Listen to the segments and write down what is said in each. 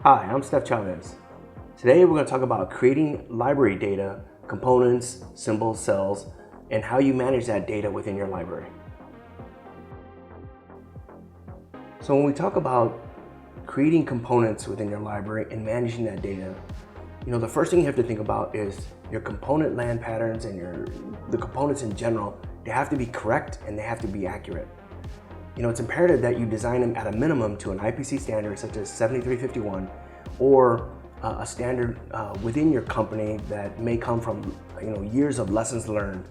Hi, I'm Steph Chavez. Today we're going to talk about creating library data, components, symbols, cells, and how you manage that data within your library. So when we talk about creating components within your library and managing that data, the first thing you have to think about is your component land patterns and the components in general. They have to be correct and they have to be accurate. It's imperative that you design them at a minimum to an IPC standard such as 7351 or a standard within your company that may come from years of lessons learned.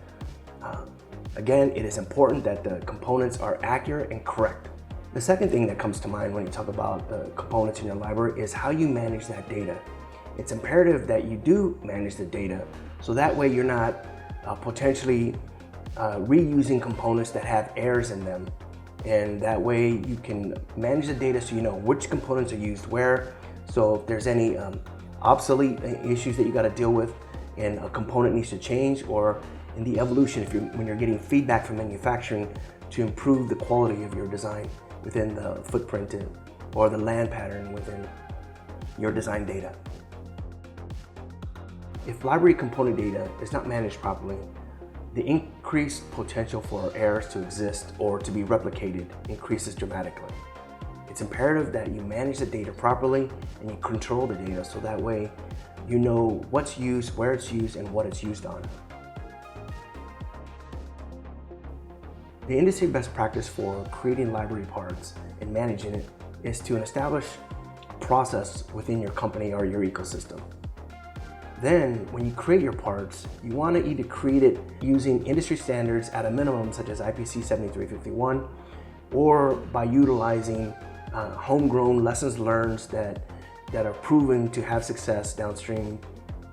Again, it is important that the components are accurate and correct. The second thing that comes to mind when you talk about the components in your library is how you manage that data. It's imperative that you do manage the data so that way you're not potentially reusing components that have errors in them. And that way you can manage the data so you know which components are used where. So if there's any obsolete issues that you got to deal with and a component needs to change, or in the evolution when you're getting feedback from manufacturing to improve the quality of your design within the footprint or the land pattern within your design data. If library component data is not managed properly, the increased potential for errors to exist or to be replicated increases dramatically. It's imperative that you manage the data properly and you control the data so that way you know what's used, where it's used, and what it's used on. The industry best practice for creating library parts and managing it is to establish a process within your company or your ecosystem. Then, when you create your parts, you want to either create it using industry standards at a minimum, such as IPC 7351, or by utilizing homegrown lessons learned that are proven to have success downstream,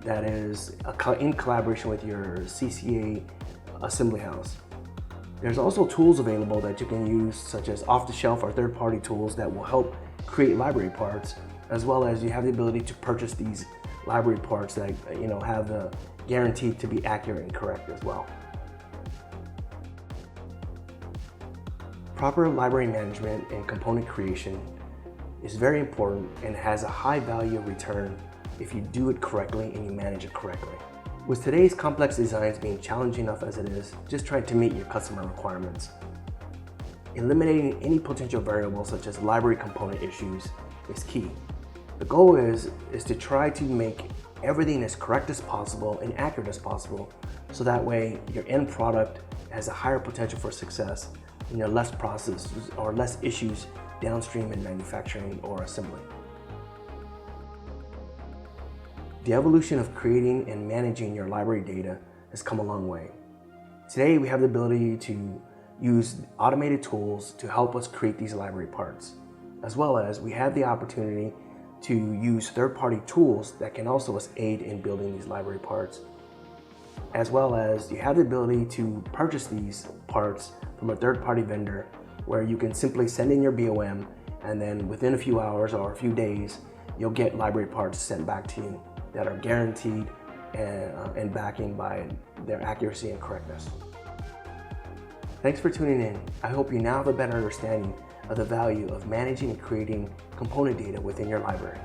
that is in collaboration with your CCA assembly house. There's also tools available that you can use, such as off-the-shelf or third-party tools that will help create library parts, as well as you have the ability to purchase these library parts that have the guarantee to be accurate and correct as well. Proper library management and component creation is very important and has a high value return if you do it correctly and you manage it correctly. With today's complex designs being challenging enough as it is, just trying to meet your customer requirements, eliminating any potential variables such as library component issues is key. The goal is to try to make everything as correct as possible and accurate as possible, so that way your end product has a higher potential for success and there are less processes or less issues downstream in manufacturing or assembly. The evolution of creating and managing your library data has come a long way. Today we have the ability to use automated tools to help us create these library parts, as well as we have the opportunity to use third-party tools that can also aid in building these library parts, as well as you have the ability to purchase these parts from a third-party vendor where you can simply send in your BOM and then within a few hours or a few days you'll get library parts sent back to you that are guaranteed and backing by their accuracy and correctness. Thanks for tuning in. I hope you now have a better understanding of the value of managing and creating component data within your library.